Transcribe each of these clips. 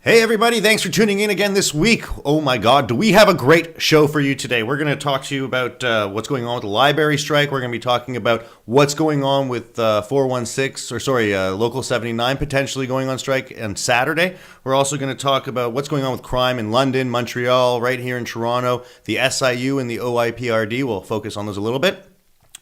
Hey everybody, thanks for tuning in again this week. Oh my god, do we have a great show for you today. We're going to talk to you about what's going on with the library strike. We're going to be talking about what's going on with Local 79 potentially going on strike on Saturday. We're also going to talk about what's going on with crime in London, Montreal, right here in Toronto, the SIU and the OIPRD. We'll focus on those a little bit.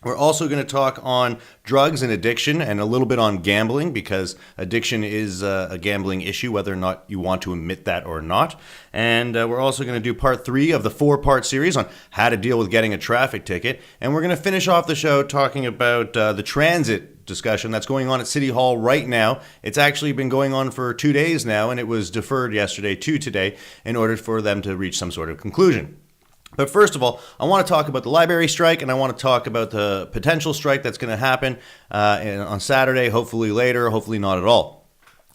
We're also going to talk on drugs and addiction and a little bit on gambling because addiction is a gambling issue, whether or not you want to admit that or not. And we're also going to do part 3 of the 4-part series on how to deal with getting a traffic ticket. And we're going to finish off the show talking about the transit discussion that's going on at City Hall right now. It's actually been going on for 2 days now, and it was deferred yesterday to today in order for them to reach some sort of conclusion. But first of all, I want to talk about the library strike, and I want to talk about the potential strike that's going to happen on Saturday, hopefully later, hopefully not at all.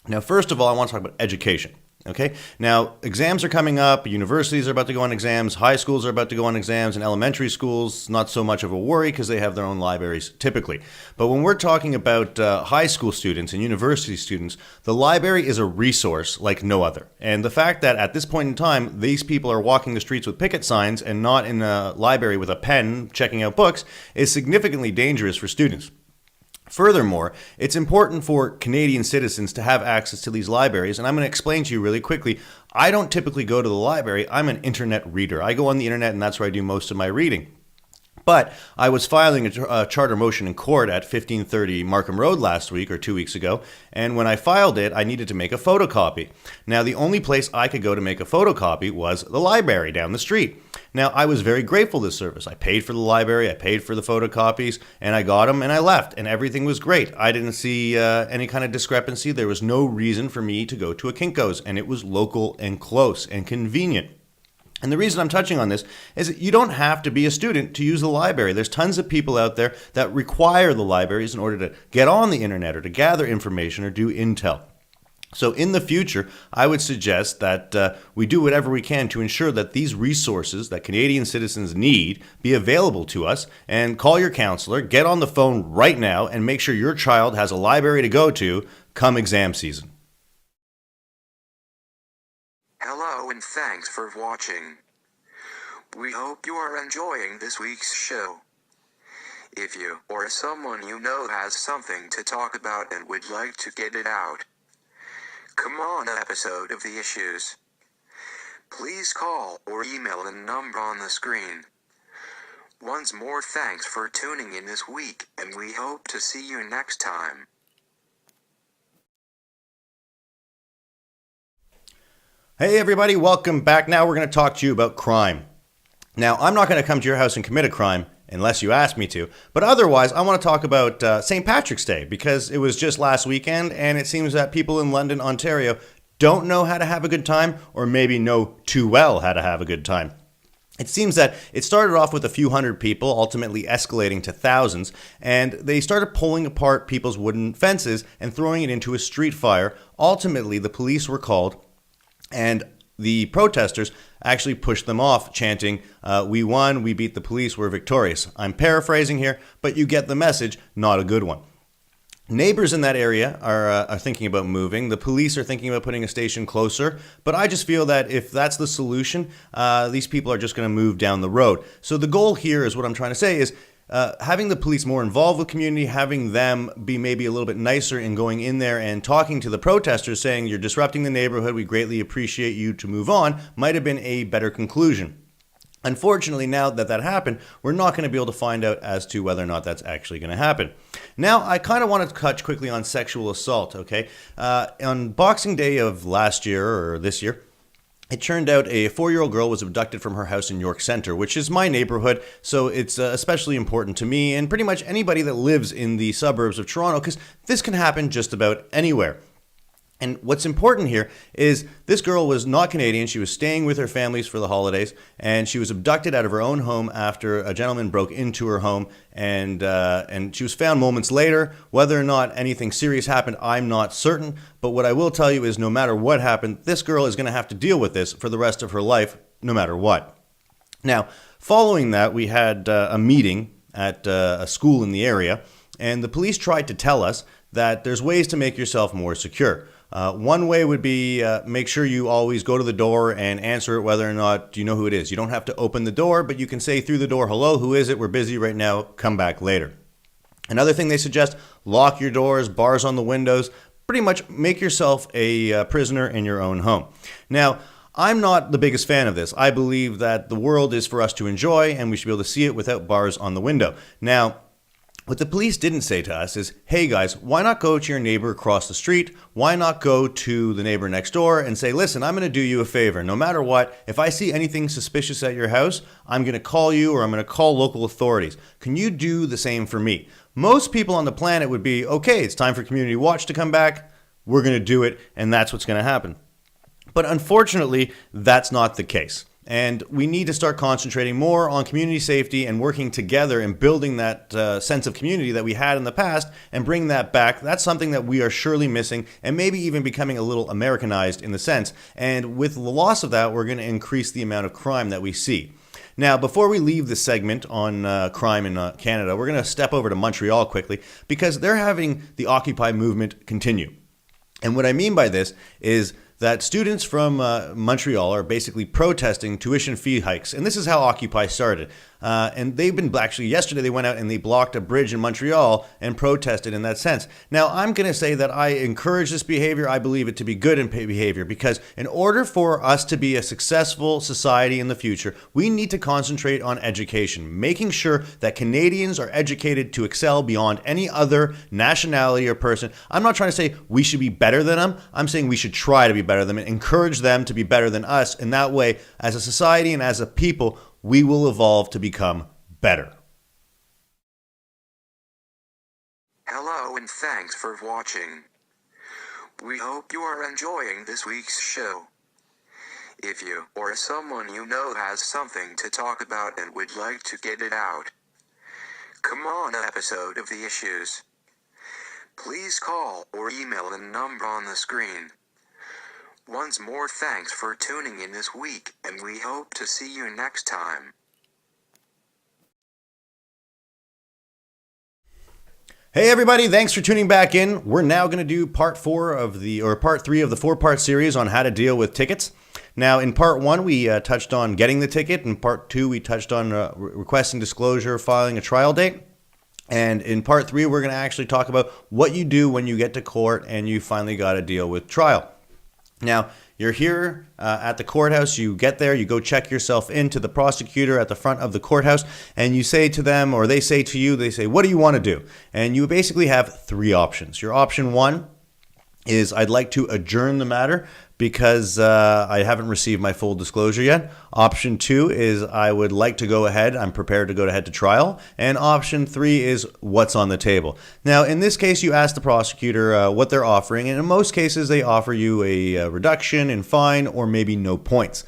Now, first of all, I want to talk about education. Okay. Now, exams are coming up. Universities are about to go on exams. High schools are about to go on exams. And elementary schools, not so much of a worry because they have their own libraries typically. But when we're talking about high school students and university students, the library is a resource like no other. And the fact that at this point in time, these people are walking the streets with picket signs and not in a library with a pen checking out books is significantly dangerous for students. Furthermore, it's important for Canadian citizens to have access to these libraries, and I'm going to explain to you really quickly. I don't typically go to the library. I'm an internet reader. I go on the internet, and that's where I do most of my reading. But I was filing a charter motion in court at 1530 Markham Road last week or 2 weeks ago, and when I filed it, I needed to make a photocopy. Now, the only place I could go to make a photocopy was the library down the street. Now, I was very grateful to this service. I paid for the library, I paid for the photocopies, and I got them, and I left, and everything was great. I didn't see any kind of discrepancy. There was no reason for me to go to a Kinko's, and it was local and close and convenient. And the reason I'm touching on this is that you don't have to be a student to use the library. There's tons of people out there that require the libraries in order to get on the internet or to gather information or do intel. So in the future, I would suggest that we do whatever we can to ensure that these resources that Canadian citizens need be available to us, and call your counselor, get on the phone right now, and make sure your child has a library to go to come exam season. Hello and thanks for watching. We hope you are enjoying this week's show. If you or someone you know has something to talk about and would like to get it out, come on an episode of The Issues. Please call or email the number on the screen. Once more, thanks for tuning in this week, and we hope to see you next time. Hey everybody, welcome back. Now we're going to talk to you about crime. Now, I'm not going to come to your house and commit a crime unless you ask me to, but otherwise I want to talk about St. Patrick's Day because it was just last weekend and it seems that people in London, Ontario don't know how to have a good time, or maybe know too well how to have a good time. It seems that it started off with a few hundred people, ultimately escalating to thousands, and they started pulling apart people's wooden fences and throwing it into a street fire. Ultimately, the police were called, and the protesters actually pushed them off, chanting, "We won, we beat the police, we're victorious." I'm paraphrasing here, but you get the message, not a good one. Neighbors in that area are thinking about moving. The police are thinking about putting a station closer, but I just feel that if that's the solution, these people are just going to move down the road. So the goal here is, what I'm trying to say is, having the police more involved with community, having them be maybe a little bit nicer in going in there and talking to the protesters, saying, "You're disrupting the neighborhood, we greatly appreciate you to move on," might have been a better conclusion. Unfortunately, now that happened, we're not going to be able to find out as to whether or not that's actually going to happen. Now, I kind of want to touch quickly on sexual assault, okay? On Boxing Day of last year, or this year, it turned out a 4-year-old girl was abducted from her house in York Center, which is my neighborhood, so it's especially important to me and pretty much anybody that lives in the suburbs of Toronto, because this can happen just about anywhere. And what's important here is this girl was not Canadian. She was staying with her families for the holidays, and she was abducted out of her own home after a gentleman broke into her home, and she was found moments later. Whether or not anything serious happened, I'm not certain, but what I will tell you is no matter what happened, this girl is going to have to deal with this for the rest of her life, no matter what. Now, following that, we had a meeting at a school in the area, and the police tried to tell us that there's ways to make yourself more secure. One way would be make sure you always go to the door and answer it whether or not you know who it is. You don't have to open the door, but you can say through the door, "Hello, who is it? We're busy right now. Come back later." Another thing they suggest, lock your doors, bars on the windows, pretty much make yourself a prisoner in your own home. Now, I'm not the biggest fan of this. I believe that the world is for us to enjoy and we should be able to see it without bars on the window. Now, what the police didn't say to us is, hey guys, why not go to your neighbor across the street? Why not go to the neighbor next door and say, listen, I'm going to do you a favor. No matter what, if I see anything suspicious at your house, I'm going to call you or I'm going to call local authorities. Can you do the same for me? Most people on the planet would be, okay, it's time for Community Watch to come back. We're going to do it, and that's what's going to happen. But unfortunately, that's not the case. And we need to start concentrating more on community safety and working together and building that sense of community that we had in the past and bring that back. That's something that we are surely missing and maybe even becoming a little Americanized in the sense. And with the loss of that, we're going to increase the amount of crime that we see. Now, before we leave this segment on crime in Canada, we're going to step over to Montreal quickly because they're having the Occupy movement continue. And what I mean by this is that students from Montreal are basically protesting tuition fee hikes. And this is how Occupy started. And they've been, actually yesterday they went out and they blocked a bridge in Montreal and protested in that sense. Now, I'm going to say that I encourage this behavior. I believe it to be good behavior because in order for us to be a successful society in the future, we need to concentrate on education, making sure that Canadians are educated to excel beyond any other nationality or person. I'm not trying to say we should be better than them. I'm saying we should try to be better than them and encourage them to be better than us. And that way, as a society and as a people, we will evolve to become better. Hello and thanks for watching. We hope you are enjoying this week's show. If you or someone you know has something to talk about and would like to get it out, come on an episode of The Issues. Please call or email the number on the screen. Once more, thanks for tuning in this week, and we hope to see you next time. Hey everybody, thanks for tuning back in. We're now going to do part 3 of the 4-part series on how to deal with tickets. Now, in part 1, we touched on getting the ticket. In part 2, we touched on requesting disclosure, filing a trial date. And in part 3, we're going to actually talk about what you do when you get to court and you finally got to deal with trial. Now, you're here at the courthouse, you get there, you go check yourself into the prosecutor at the front of the courthouse, and you say to them, or they say to you, they say, what do you want to do? And you basically have 3 options. Your option 1 is, I'd like to adjourn the matter because I haven't received my full disclosure yet. Option 2 is, I would like to go ahead, I'm prepared to go ahead to trial. And option 3 is, what's on the table? Now, in this case, you ask the prosecutor what they're offering, and in most cases, they offer you a reduction in fine or maybe no points,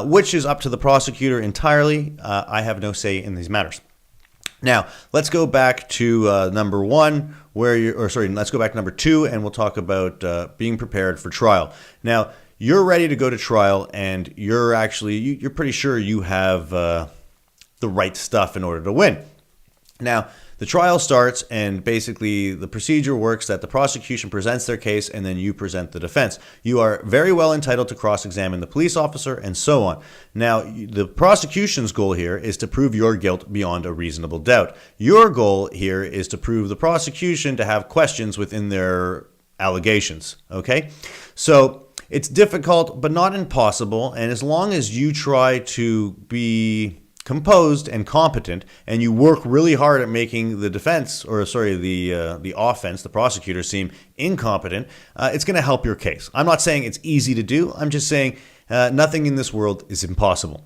which is up to the prosecutor entirely. I have no say in these matters. Now, let's go back to number 1, let's go back to number 2, and we'll talk about being prepared for trial. Now, you're ready to go to trial, and you're pretty sure you have the right stuff in order to win. Now, the trial starts, and basically the procedure works that the prosecution presents their case, and then you present the defense. You are very well entitled to cross-examine the police officer, and so on. Now, the prosecution's goal here is to prove your guilt beyond a reasonable doubt. Your goal here is to prove the prosecution to have questions within their allegations, okay? So, it's difficult, but not impossible, and as long as you try to be composed and competent, and you work really hard at making the the offense, the prosecutor, seem incompetent, it's going to help your case. I'm not saying it's easy to do. I'm just saying nothing in this world is impossible.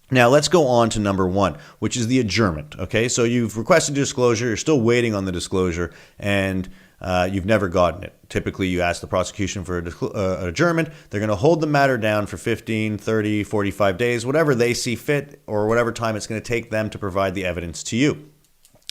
Now, let's go on to number 1, which is the adjournment. Okay, so you've requested disclosure, you're still waiting on the disclosure, and you've never gotten it. Typically, you ask the prosecution for an adjournment. They're going to hold the matter down for 15, 30, 45 days, whatever they see fit, or whatever time it's going to take them to provide the evidence to you.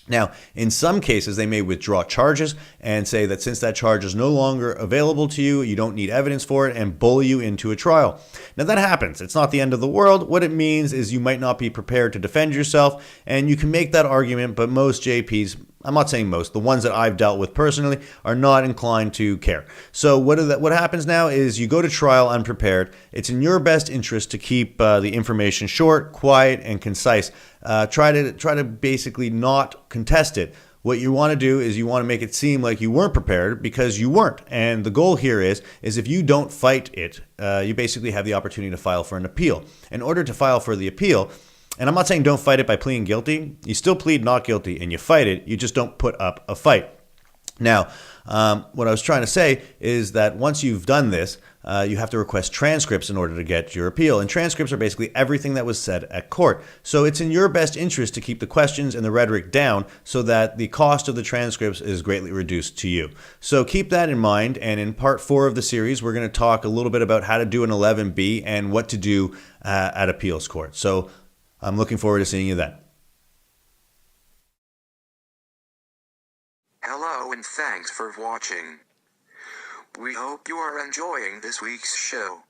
Now, in some cases, they may withdraw charges and say that since that charge is no longer available to you, you don't need evidence for it, and bully you into a trial. Now, that happens. It's not the end of the world. What it means is you might not be prepared to defend yourself, and you can make that argument, but most JPs, I'm not saying most, the ones that I've dealt with personally, are not inclined to care. So what happens now is you go to trial unprepared. It's in your best interest to keep the information short, quiet, and concise. Try to basically not contest it. What you want to do is you want to make it seem like you weren't prepared because you weren't. And the goal here is if you don't fight it, you basically have the opportunity to file for an appeal. In order to file for the appeal, and I'm not saying don't fight it by pleading guilty. You still plead not guilty and you fight it. You just don't put up a fight. Now, what I was trying to say is that once you've done this, you have to request transcripts in order to get your appeal. And transcripts are basically everything that was said at court. So it's in your best interest to keep the questions and the rhetoric down so that the cost of the transcripts is greatly reduced to you. So keep that in mind. And in part 4 of the series, we're going to talk a little bit about how to do an 11B and what to do at appeals court. So I'm looking forward to seeing you then. Hello and thanks for watching. We hope you are enjoying this week's show.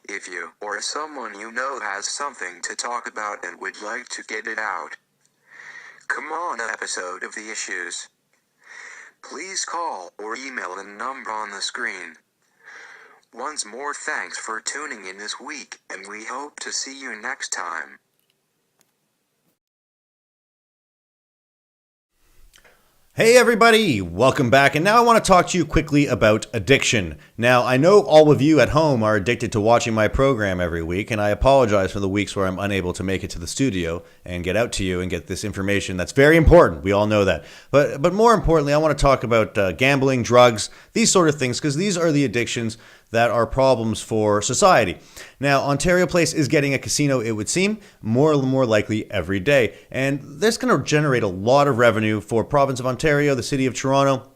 If you or someone you know has something to talk about and would like to get it out, come on an episode of The Issues. Please call or email the number on the screen. Once more, thanks for tuning in this week, and we hope to see you next time. Hey everybody, welcome back. And now I want to talk to you quickly about addiction. Now, I know all of you at home are addicted to watching my program every week, and I apologize for the weeks where I'm unable to make it to the studio and get out to you and get this information that's very important. We all know that. But more importantly, I want to talk about gambling, drugs, these sort of things, because these are the addictions that are problems for society. Now, Ontario Place is getting a casino, it would seem, more and more likely every day. And that's going to generate a lot of revenue for province of Ontario, the city of Toronto,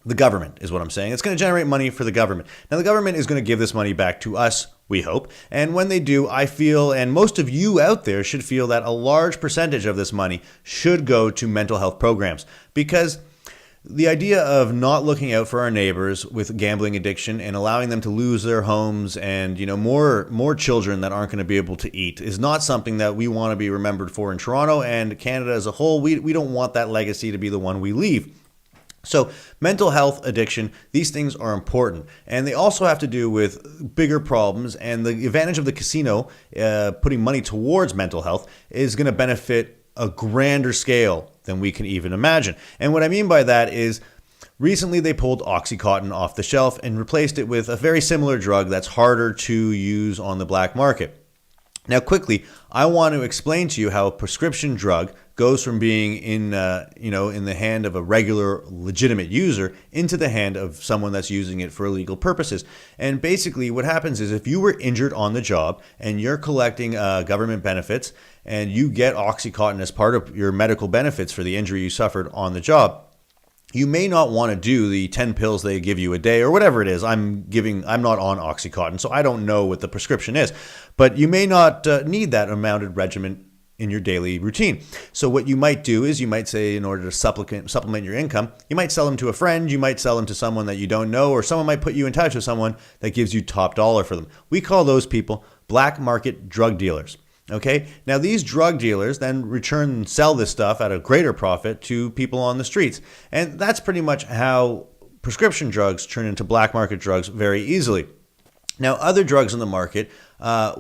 the government is what I'm saying. It's going to generate money for the government. Now, the government is going to give this money back to us, we hope. And when they do, I feel, and most of you out there should feel, that a large percentage of this money should go to mental health programs. Because the idea of not looking out for our neighbors with gambling addiction and allowing them to lose their homes and, more children that aren't going to be able to eat is not something that we want to be remembered for in Toronto and Canada as a whole. We don't want that legacy to be the one we leave. So mental health, addiction, these things are important. And they also have to do with bigger problems. And the advantage of the casino, putting money towards mental health, is going to benefit a grander scale than we can even imagine. And what I mean by that is recently they pulled Oxycontin off the shelf and replaced it with a very similar drug that's harder to use on the black market. Now, quickly, I want to explain to you how a prescription drug goes from being in the hand of a regular, legitimate user into the hand of someone that's using it for illegal purposes. And basically, what happens is if you were injured on the job and you're collecting government benefits and you get Oxycontin as part of your medical benefits for the injury you suffered on the job, you may not want to do the 10 pills they give you a day or whatever it is. I'm not on Oxycontin, so I don't know what the prescription is. But you may not need that amounted regimen in your daily routine. So what you might do is you might say, in order to supplement your income, you might sell them to a friend, you might sell them to someone that you don't know, or someone might put you in touch with someone that gives you top dollar for them. We call those people black market drug dealers. Okay, now these drug dealers then return and sell this stuff at a greater profit to people on the streets. And that's pretty much how prescription drugs turn into black market drugs very easily. Now, other drugs in the market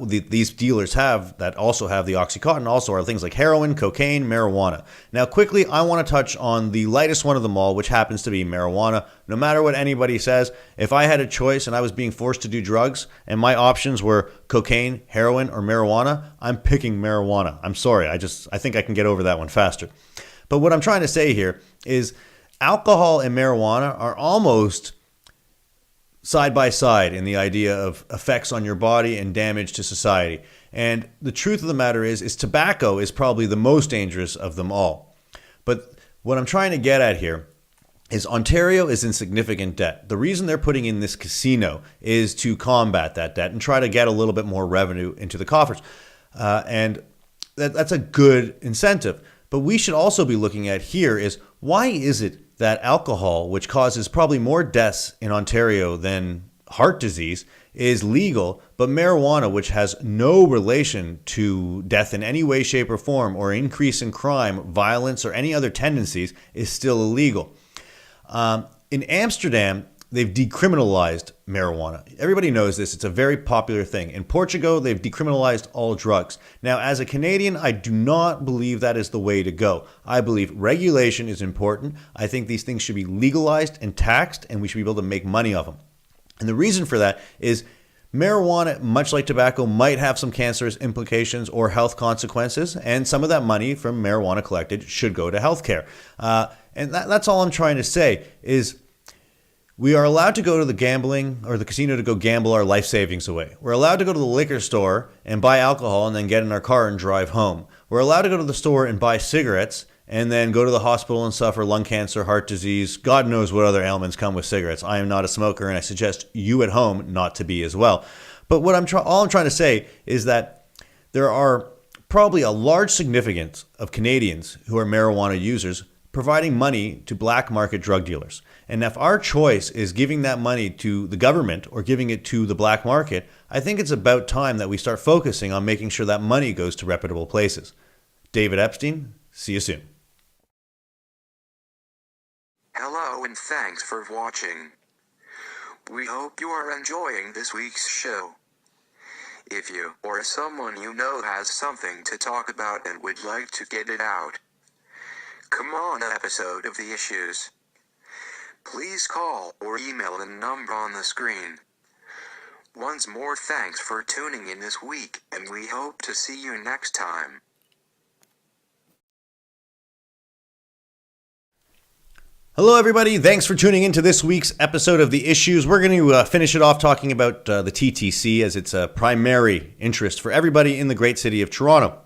these dealers have that also have the Oxycontin also are things like heroin, cocaine, marijuana. Now, quickly, I want to touch on the lightest one of them all, which happens to be marijuana. No matter what anybody says, if I had a choice and I was being forced to do drugs and my options were cocaine, heroin, or marijuana, I'm picking marijuana. I'm sorry. I think I can get over that one faster. But what I'm trying to say here is alcohol and marijuana are almost side by side in the idea of effects on your body and damage to society. And the truth of the matter is tobacco is probably the most dangerous of them all. But what I'm trying to get at here is Ontario is in significant debt. The reason they're putting in this casino is to combat that debt and try to get a little bit more revenue into the coffers. And that's a good incentive. But we should also be looking at here is why is it that alcohol, which causes probably more deaths in Ontario than heart disease, is legal, but marijuana, which has no relation to death in any way, shape, or form, or increase in crime, violence, or any other tendencies, is still illegal. In Amsterdam, they've decriminalized marijuana. Everybody knows this. It's a very popular thing. In Portugal, they've decriminalized all drugs. Now, as a Canadian, I do not believe that is the way to go. I believe regulation is important. I think these things should be legalized and taxed, and we should be able to make money off them. And the reason for that is marijuana, much like tobacco, might have some cancerous implications or health consequences, and some of that money from marijuana collected should go to healthcare. And that's all I'm trying to say is we are allowed to go to the gambling or the casino to go gamble our life savings away. We're allowed to go to the liquor store and buy alcohol and then get in our car and drive home. We're allowed to go to the store and buy cigarettes and then go to the hospital and suffer lung cancer, heart disease, God knows what other ailments come with cigarettes. I am not a smoker, and I suggest you at home not to be as well. But what all I'm trying to say is that there are probably a large significance of Canadians who are marijuana users providing money to black market drug dealers. And if our choice is giving that money to the government or giving it to the black market, I think it's about time that we start focusing on making sure that money goes to reputable places. David Epstein, see you soon. Hello and thanks for watching. We hope you are enjoying this week's show. If you or someone you know has something to talk about and would like to get it out, come on an episode of The Issues. Please call or email the number on the screen. Once more, thanks for tuning in this week, and we hope to see you next time. Hello, everybody. Thanks for tuning into this week's episode of The Issues. We're going to finish it off talking about the TTC as it's a primary interest for everybody in the great city of Toronto.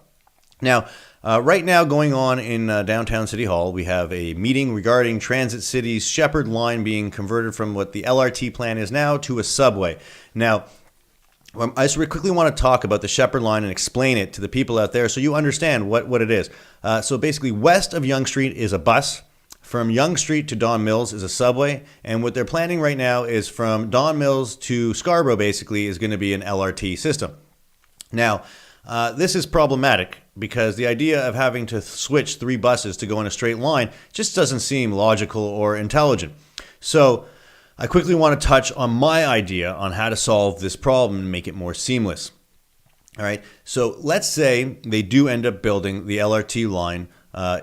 Now, right now going on in downtown City Hall, we have a meeting regarding Transit City's Shepherd line being converted from what the LRT plan is now to a subway. Now, I just quickly want to talk about the Shepherd line and explain it to the people out there so you understand what it is. So basically, west of Yonge Street is a bus. From Yonge Street to Don Mills is a subway, and what they're planning right now is from Don Mills to Scarborough basically is going to be an LRT system. Now, this is problematic because the idea of having to switch 3 buses to go in a straight line just doesn't seem logical or intelligent. So I quickly want to touch on my idea on how to solve this problem and make it more seamless. All right, so let's say they do end up building the LRT line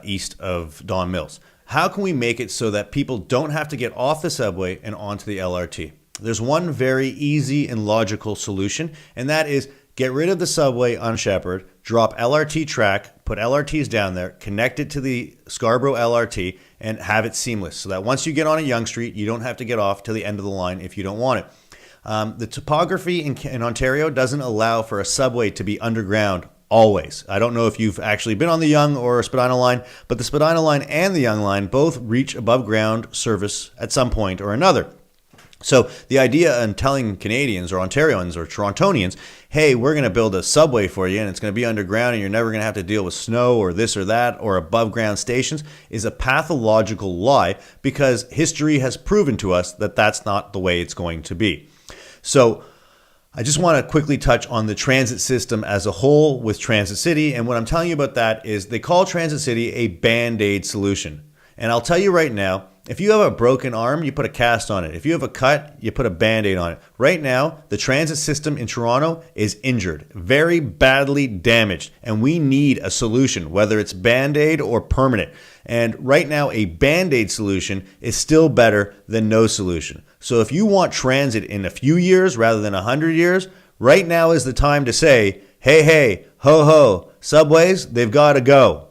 east of Don Mills. How can we make it so that people don't have to get off the subway and onto the LRT? There's one very easy and logical solution, and that is get rid of the subway on Shepherd, drop LRT track, put LRTs down there, connect it to the Scarborough LRT, and have it seamless so that once you get on a Yonge Street, you don't have to get off to the end of the line if you don't want it. The topography in Ontario doesn't allow for a subway to be underground always. I don't know if you've actually been on the Yonge or Spadina line, but the Spadina line and the Yonge line both reach above ground service at some point or another. So the idea in telling Canadians or Ontarians or Torontonians, hey, we're going to build a subway for you and it's going to be underground and you're never going to have to deal with snow or this or that or above ground stations is a pathological lie because history has proven to us that that's not the way it's going to be. So I just want to quickly touch on the transit system as a whole with Transit City. And what I'm telling you about that is they call Transit City a Band-Aid solution. And I'll tell you right now, if you have a broken arm, you put a cast on it. If you have a cut, you put a Band-Aid on it. Right now, the transit system in Toronto is injured, very badly damaged, and we need a solution, whether it's Band-Aid or permanent. And right now, a Band-Aid solution is still better than no solution. So if you want transit in a few years rather than 100 years, right now is the time to say, hey, ho, subways, they've got to go.